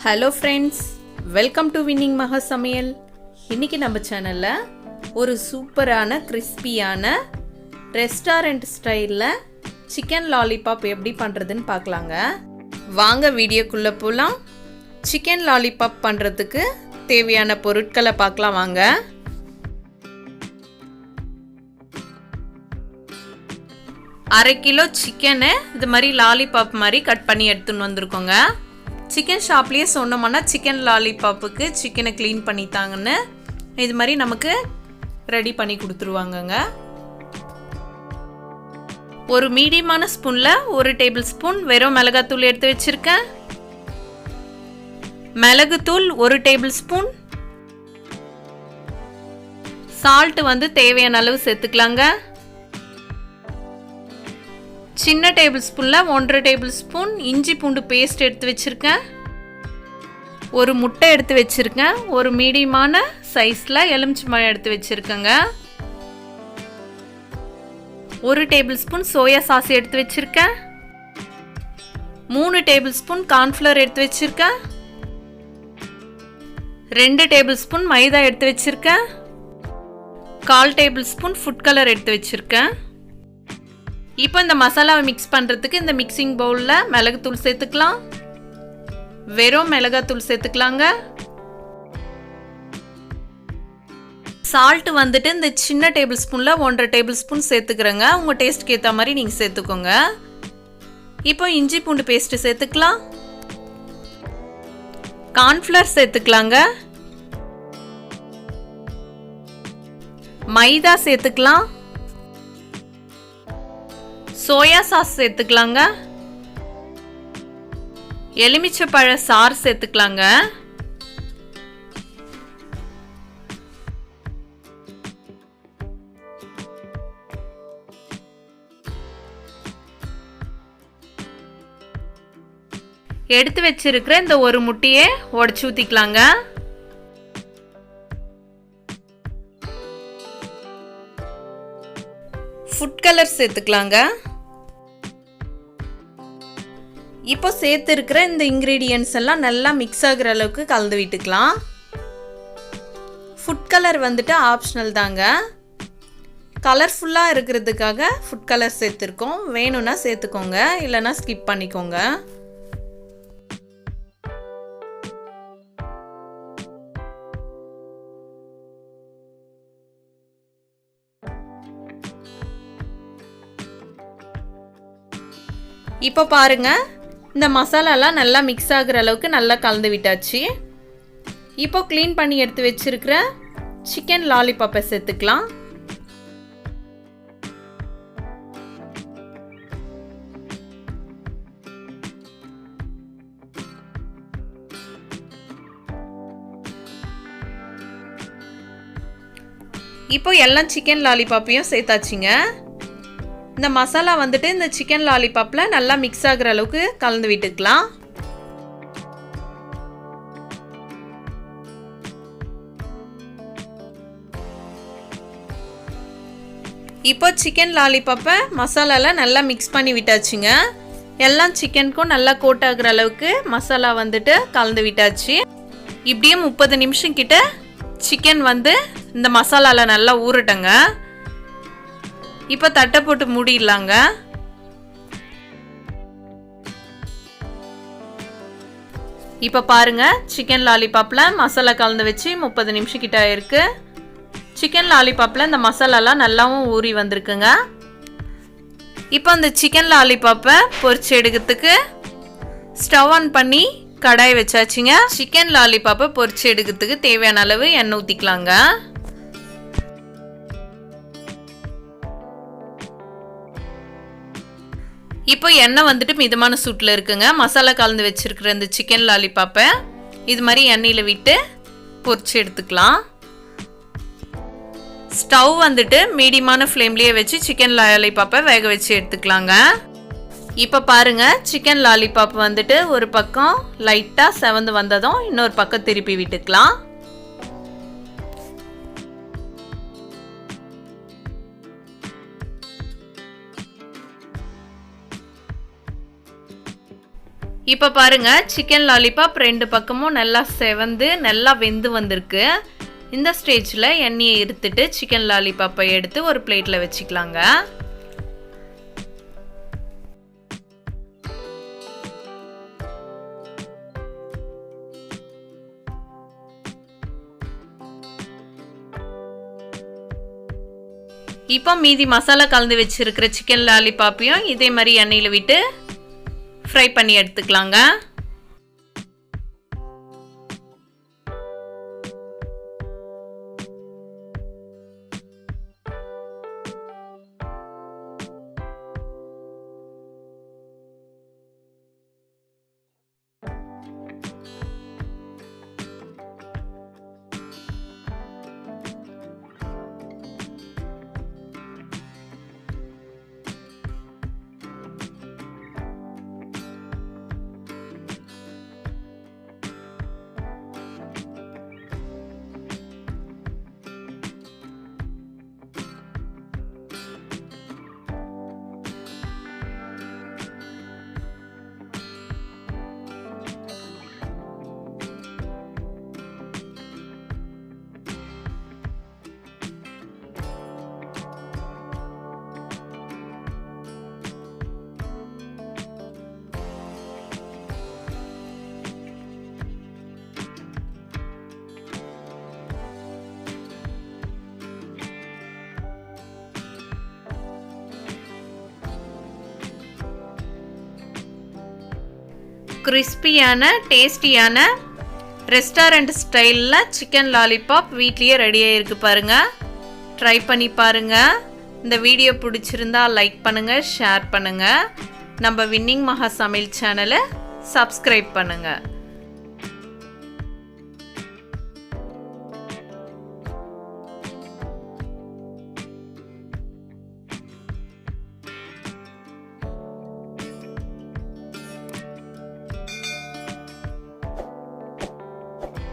Hello friends, welcome to winning மகா சமையல். இன்றைக்கி நம்ம சேனலில் ஒரு சூப்பரான கிறிஸ்பியான ரெஸ்டாரண்ட் ஸ்டைலில் சிக்கன் லாலிபாப் எப்படி பண்ணுறதுன்னு பார்க்கலாங்க. வாங்க வீடியோக்குள்ளே போகலாம். சிக்கன் லாலிபாப் பண்ணுறதுக்கு தேவையான பொருட்களை பார்க்கலாம் வாங்க. அரை கிலோ சிக்கனை இது மாதிரி லாலிபாப் மாதிரி கட் பண்ணி எடுத்துன்னு வந்திருக்கோங்க. சிக்கன் ஷாப்லேயே சொன்னோம்னா சிக்கன் லாலிபாப்புக்கு சிக்கனை க்ளீன் பண்ணித்தாங்கன்னு இது மாதிரி நமக்கு ரெடி பண்ணி கொடுத்துருவாங்கங்க. ஒரு மீடியமான ஸ்பூனில் 1 டேபிள் ஸ்பூன் வெறும் மிளகாத்தூள் எடுத்து வச்சுருக்கேன். மிளகுத்தூள் 1 டேபிள் ஸ்பூன். சால்ட்டு தேவையான அளவு சேர்த்துக்கலாங்க. சின்ன டேபிள் ஸ்பூனில் 1.5 டேபிள் ஸ்பூன் இஞ்சி பூண்டு பேஸ்ட் எடுத்து வச்சுருக்கேன். ஒரு முட்டை எடுத்து வச்சுருக்கேன். ஒரு மீடியமான சைஸில் எலுமிச்சம்பழம் எடுத்து வச்சுருக்கேங்க. 1 டேபிள் ஸ்பூன் சோயா சாஸ் எடுத்து வச்சுருக்கேன். 3 டேபிள் ஸ்பூன் கார்ன்ஃப்ளவர் எடுத்து வச்சுருக்கேன். 2 டேபிள் ஸ்பூன் மைதா எடுத்து வச்சுருக்கேன். 1/4 டேபிள் ஸ்பூன் ஃபுட் கலர் எடுத்து வச்சுருக்கேன். இப்போ இந்த மசாலாவை மிக்ஸ் பண்ணுறதுக்கு இந்த மிக்சிங் பவுலில் மிளகுத்தூள் சேர்த்துக்கலாம். வெறும் மிளகாத்தூள் சேர்த்துக்கலாங்க. சால்ட்டு இந்த சின்ன டேபிள் ஸ்பூனில் 1.5 டேபிள் ஸ்பூன் சேர்த்துக்கிறேங்க. உங்கள் டேஸ்ட்டுக்கு ஏற்ற மாதிரி நீங்கள் சேர்த்துக்கோங்க. இப்போ இஞ்சி பூண்டு பேஸ்ட்டு சேர்த்துக்கலாம். கார்ன்ஃப்ளவர் சேர்த்துக்கலாங்க. மைதா சேர்த்துக்கலாம். சோயா சாஸ் சேர்த்துக்கலாங்க. எலுமிச்சப்பழ சாறு சேர்த்துக்கலாங்க. எடுத்து வச்சிருக்கிற இந்த ஒரு முட்டையை உடைச்சு ஊத்திக்கலாங்க. ஃபுட் கலர் சேர்த்துக்கலாங்க. இப்போ சேர்த்துருக்கிற இந்த இன்க்ரீடியன்ட்ஸ் எல்லாம் நல்லா மிக்ஸ் ஆகிற அளவுக்கு கலந்து விட்டுக்கலாம். ஃபுட் கலர் ஆப்ஷனல் தாங்க. கலர்ஃபுல்லாக இருக்கிறதுக்காக ஃபுட் கலர் சேர்த்துருக்கோம். வேணும்னா சேர்த்துக்கோங்க, இல்லைன்னா ஸ்கிப் பண்ணிக்கோங்க. இப்போ பாருங்க, இந்த மசாலாலாம் நல்லா மிக்ஸ் ஆகிற அளவுக்கு நல்லா கலந்து விட்டாச்சு. இப்போ க்ளீன் பண்ணி எடுத்து வச்சிருக்கிற சிக்கன் லாலிபாப்பை சேர்த்துக்கலாம். இப்போ எல்லாம் சிக்கன் லாலிபாப்பையும் சேர்த்தாச்சுங்க. இந்த மசாலா இந்த சிக்கன் லாலிபாப்பில் நல்லா மிக்ஸ் ஆகிற அளவுக்கு கலந்து விட்டுக்கலாம். இப்போ சிக்கன் லாலிபாப்பை மசாலாவில் நல்லா மிக்ஸ் பண்ணி விட்டாச்சுங்க. எல்லாம் சிக்கனுக்கும் நல்லா கோட் ஆகிற அளவுக்கு மசாலா கலந்து விட்டாச்சு. இப்படியே 30 நிமிஷம் கிட்ட சிக்கன் இந்த மசாலாவில் நல்லா ஊறட்டுங்க. இப்போ தட்டை போட்டு மூடிடலாங்க. இப்போ பாருங்க, சிக்கன் லாலிபாப்பில் மசாலா கலந்து வச்சு 30 நிமிஷம் கிட்ட ஆயிருக்கு. சிக்கன் லாலிபாப்பில் இந்த மசாலாலாம் நல்லாவும் ஊறி வந்திருக்குங்க. இப்போ அந்த சிக்கன் லாலிபாப்பை பொரிச்சு எடுக்கிறதுக்கு ஸ்டவ் ஆன் பண்ணி கடாய் வச்சாச்சுங்க. சிக்கன் லாலிபாப்பை பொரிச்சு எடுக்கிறதுக்கு தேவையான அளவு எண்ணெய் ஊற்றிக்கலாங்க. இப்போ எண்ணெய் மிதமான சூட்டில் இருக்குங்க. மசாலா கலந்து வச்சிருக்கிற இந்த சிக்கன் லாலிபாப்பை இது மாதிரி எண்ணெயில் விட்டு பொரிச்சு எடுத்துக்கலாம். ஸ்டவ் மீடியமான ஃப்ளேம்லேயே வச்சு சிக்கன் லாலிபாப்பை வேக வச்சு எடுத்துக்கலாங்க. இப்போ பாருங்க, சிக்கன் லாலிபாப் ஒரு பக்கம் லைட்டாக செவந்து வந்ததும் இன்னொரு பக்கம் திருப்பி விட்டுக்கலாம். இப்போ பாருங்க சிக்கன் லாலிபாப் ரெண்டு பக்கமும் நல்லா செவந்து நல்லா வெந்து வந்திருக்கு. இந்த ஸ்டேஜில் எண்ணெயை எடுத்துட்டு சிக்கன் லாலிபாப்பை எடுத்து ஒரு பிளேட்டில் வச்சுக்கலாங்க. இப்போ மீதி மசாலா கலந்து வச்சிருக்கிற சிக்கன் லாலிபாப்பையும் இதே மாதிரி எண்ணெயில் விட்டு ஃப்ரை பண்ணி எடுத்துக்கலாங்க. கிறிஸ்பியான டேஸ்டியான ரெஸ்டாரண்ட் ஸ்டைலில் சிக்கன் லாலிபாப் வீட்லேயே ரெடியாக இருக்குது பாருங்கள். ட்ரை பண்ணி பாருங்கள். இந்த வீடியோ பிடிச்சிருந்தா லைக் பண்ணுங்கள், ஷேர் பண்ணுங்கள். நம்ம வின்னிங் மகா சமையல் சேனலை சப்ஸ்கிரைப் பண்ணுங்கள்.